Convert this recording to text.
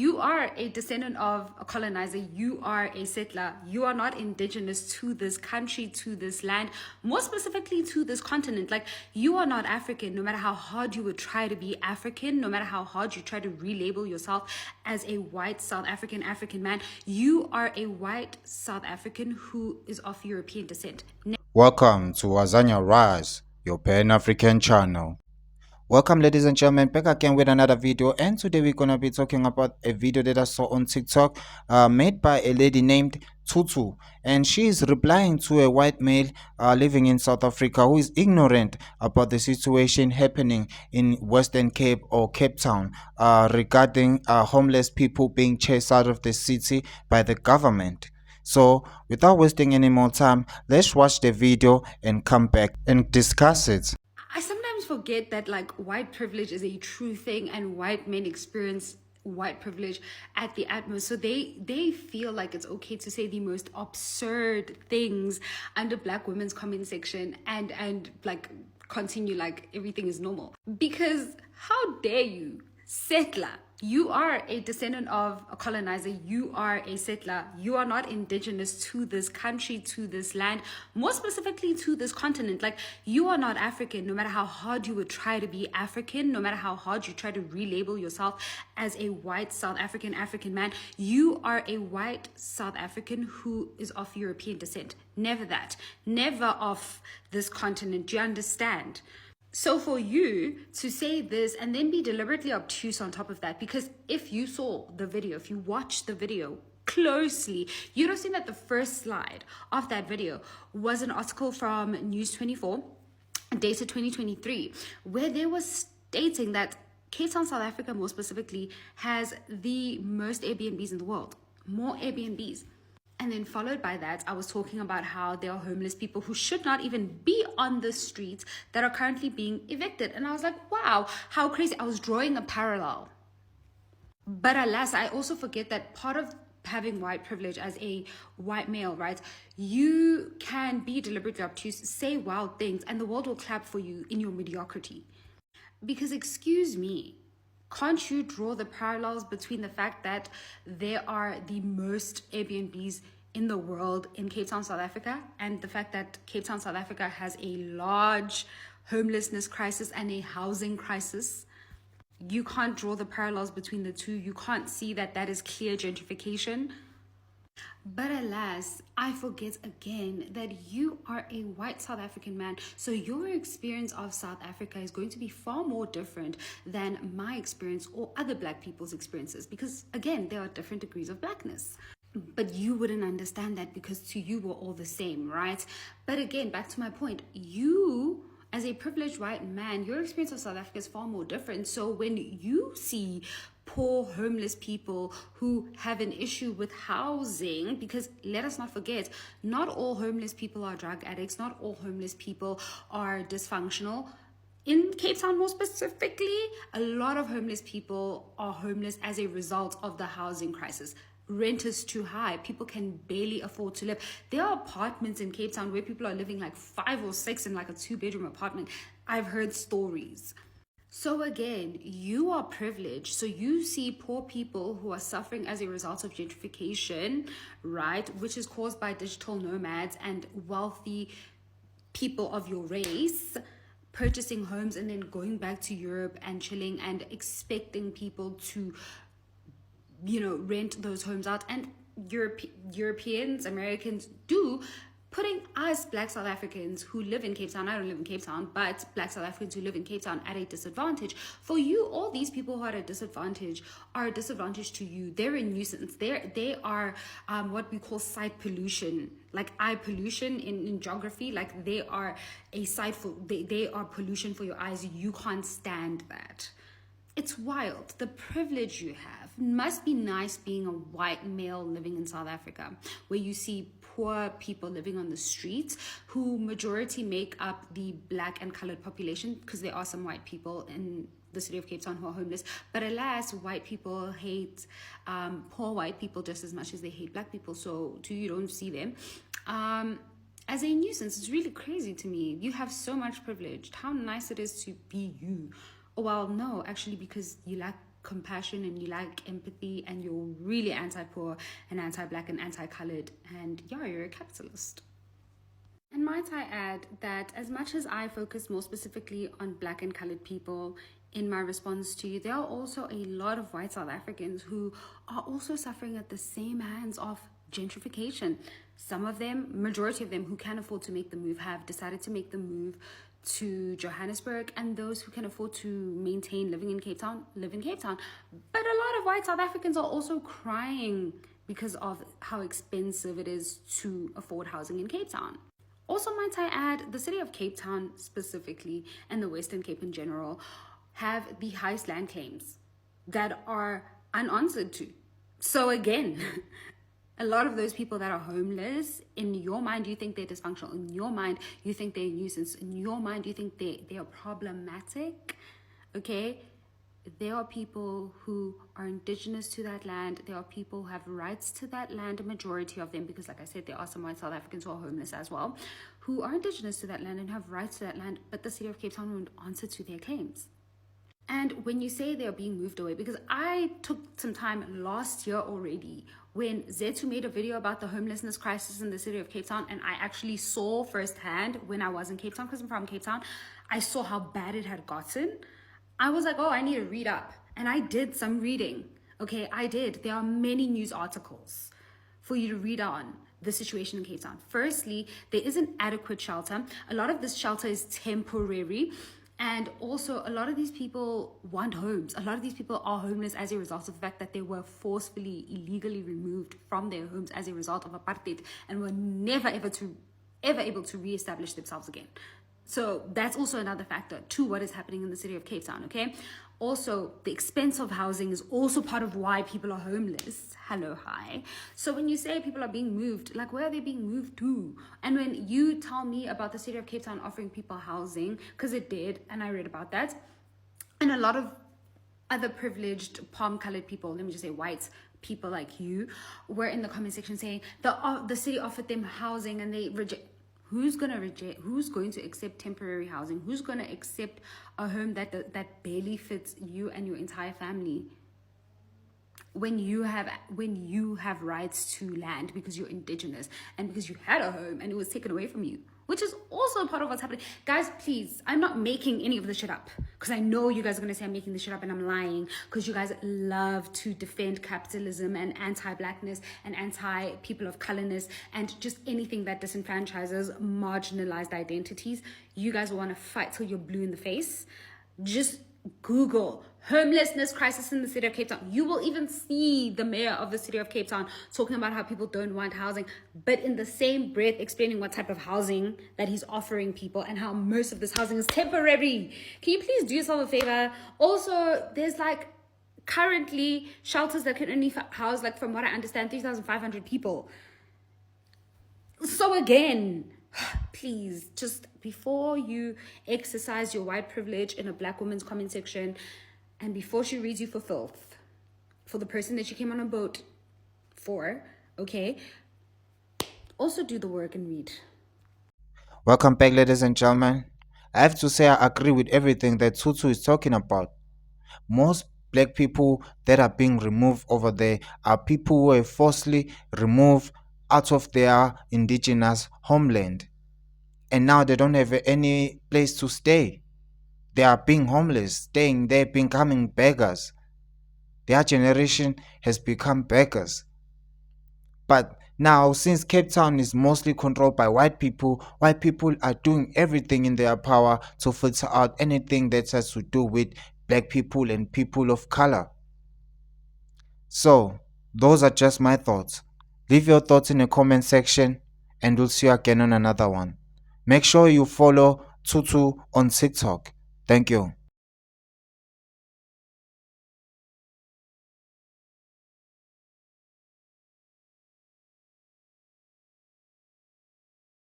You are a descendant of a colonizer. You are a settler. You are not indigenous to this country, to this land, more specifically to this continent. Like, you are not African, no matter how hard you would try to be African, no matter how hard you try to relabel yourself as a white South African man. You are a white South African who is of European descent. Welcome to AZANIA Rise, your Pan-African channel. Welcome, ladies and gentlemen, back again with another video, and today we're gonna be talking about a video that I saw on TikTok made by a lady named Tutu, and she is replying to a white male living in South Africa who is ignorant about the situation happening in Western Cape or Cape Town regarding homeless people being chased out of the city by the government. So without wasting any more time, let's watch the video and come back and discuss it. I sometimes forget that like white privilege is a true thing, and white men experience white privilege at the utmost. So they feel like it's okay to say the most absurd things under black women's comment section and like continue like everything is normal. Because how dare you, settler? You are a descendant of a colonizer. You are a settler. You are not indigenous to this country, to this land, more specifically to this continent. Like, you are not African, no matter how hard you would try to be African, no matter how hard you try to relabel yourself as a white South African man. You are a white South African who is of European descent. Never that. Never of this continent. Do you understand? So for you to say this and then be deliberately obtuse on top of that, because if you saw the video, if you watched the video closely, you'd have seen that the first slide of that video was an article from News 24, dated 2023, where they were stating that Cape Town, South Africa, more specifically, has the most Airbnbs in the world, more Airbnbs. And then followed by that, I was talking about how there are homeless people who should not even be on the streets that are currently being evicted. And I was like, wow, how crazy. I was drawing a parallel. But alas, I also forget that part of having white privilege as a white male, right? You can be deliberately obtuse, say wild things, and the world will clap for you in your mediocrity. Because excuse me, can't you draw the parallels between the fact that there are the most Airbnbs in the world in Cape Town, South Africa, and the fact that Cape Town, South Africa has a large homelessness crisis and a housing crisis? You can't draw the parallels between the two. You can't see that that is clear gentrification. But alas, I forget again that you are a white South African man. So your experience of South Africa is going to be far more different than my experience or other black people's experiences. Because again, there are different degrees of blackness. But you wouldn't understand that because to you we're all the same, right? But again, back to my point, you as a privileged white man, your experience of South Africa is far more different. So when you see poor homeless people who have an issue with housing, because let us not forget, not all homeless people are drug addicts, not all homeless people are dysfunctional. In Cape Town more specifically, a lot of homeless people are homeless as a result of the housing crisis. Rent is too high. People can barely afford to live. There are apartments in Cape Town where people are living like 5 or 6 in like a 2-bedroom apartment. I've heard stories. So again, you are privileged. So you see poor people who are suffering as a result of gentrification, right? Which is caused by digital nomads and wealthy people of your race purchasing homes and then going back to Europe and chilling and expecting people to, you know, rent those homes out. And Europeans, Americans do, putting us black South Africans who live in Cape Town, I don't live in Cape Town, but black South Africans who live in Cape Town at a disadvantage. For you, all these people who are at a disadvantage are a disadvantage to you. They're a nuisance. They are what we call sight pollution, like eye pollution in geography. Like they are a sight for, they are pollution for your eyes. You can't stand that. It's wild. The privilege you have. It must be nice being a white male living in South Africa, where you see poor people living on the streets who majority make up the black and colored population, because there are some white people in the city of Cape Town who are homeless. But alas, white people hate poor white people just as much as they hate black people. So you don't see them as a nuisance. It's really crazy to me. You have so much privilege. How nice it is to be you. Well, no, actually, because you lack compassion and you lack empathy and you're really anti-poor and anti-black and anti-colored, and yeah, you're a capitalist. And might I add that as much as I focus more specifically on black and colored people in my response to you, there are also a lot of white South Africans who are also suffering at the same hands of gentrification. Some of them, majority of them who can afford to make the move, have decided to make the move to Johannesburg, and those who can afford to maintain living in Cape Town live in Cape Town. But a lot of white South Africans are also crying because of how expensive it is to afford housing in Cape Town. Also, might I add, the city of Cape Town specifically, and the Western Cape in general, have the highest land claims that are unanswered to. So again, a lot of those people that are homeless, in your mind, you think they're dysfunctional. In your mind, you think they're a nuisance. In your mind, you think they are problematic. Okay? There are people who are indigenous to that land. There are people who have rights to that land, a majority of them, because like I said, there are some white South Africans who are homeless as well, who are indigenous to that land and have rights to that land, but the city of Cape Town won't answer to their claims. And when you say they're being moved away, because I took some time last year already when Zetsu made a video about the homelessness crisis in the city of Cape Town, and I actually saw firsthand when I was in Cape Town, because I'm from Cape Town, I saw how bad it had gotten. I was like, oh, I need to read up. And I did some reading. Okay, I did. There are many news articles for you to read on the situation in Cape Town. Firstly, there isn't adequate shelter. A lot of this shelter is temporary. And also, a lot of these people want homes. A lot of these people are homeless as a result of the fact that they were forcefully, illegally removed from their homes as a result of apartheid and were never ever able to reestablish themselves again. So that's also another factor to what is happening in the city of Cape Town, okay? Also, the expense of housing is also part of why people are homeless. Hello, hi. So when you say people are being moved, like where are they being moved to? And when you tell me about the city of Cape Town offering people housing, because it did, and I read about that, and a lot of other privileged palm-colored people, let me just say white people like you, were in the comment section saying the city offered them housing and they reject. Who's going to accept temporary housing? Who's going to accept a home that barely fits you and your entire family? When you have rights to land because you're indigenous and because you had a home and it was taken away from you, which is also part of what's happening. Guys, please, I'm not making any of this shit up because I know you guys are going to say I'm making this shit up and I'm lying because you guys love to defend capitalism and anti-blackness and anti-people of colorness and just anything that disenfranchises marginalized identities. You guys will want to fight till you're blue in the face. Just Google homelessness crisis in the city of Cape Town. You will even see the mayor of the city of Cape Town talking about how people don't want housing, but in the same breath explaining what type of housing that he's offering people and how most of this housing is temporary. Can you please do yourself a favor? Also, there's like currently shelters that can only house, like from what I understand, 3,500 people. So again, please, just before you exercise your white privilege in a black woman's comment section and before she reads you for filth, for the person that you came on a boat for, okay, also do the work and read. Welcome back, ladies and gentlemen. I have to say I agree with everything that Tutu is talking about. Most black people that are being removed over there are people who were forcibly removed out of their indigenous homeland. And now they don't have any place to stay. They are being homeless, staying there, becoming beggars. Their generation has become beggars. But now, since Cape Town is mostly controlled by white people are doing everything in their power to filter out anything that has to do with black people and people of color. So, those are just my thoughts. Leave your thoughts in the comment section and we'll see you again on another one. Make sure you follow Tutu on TikTok. Thank you.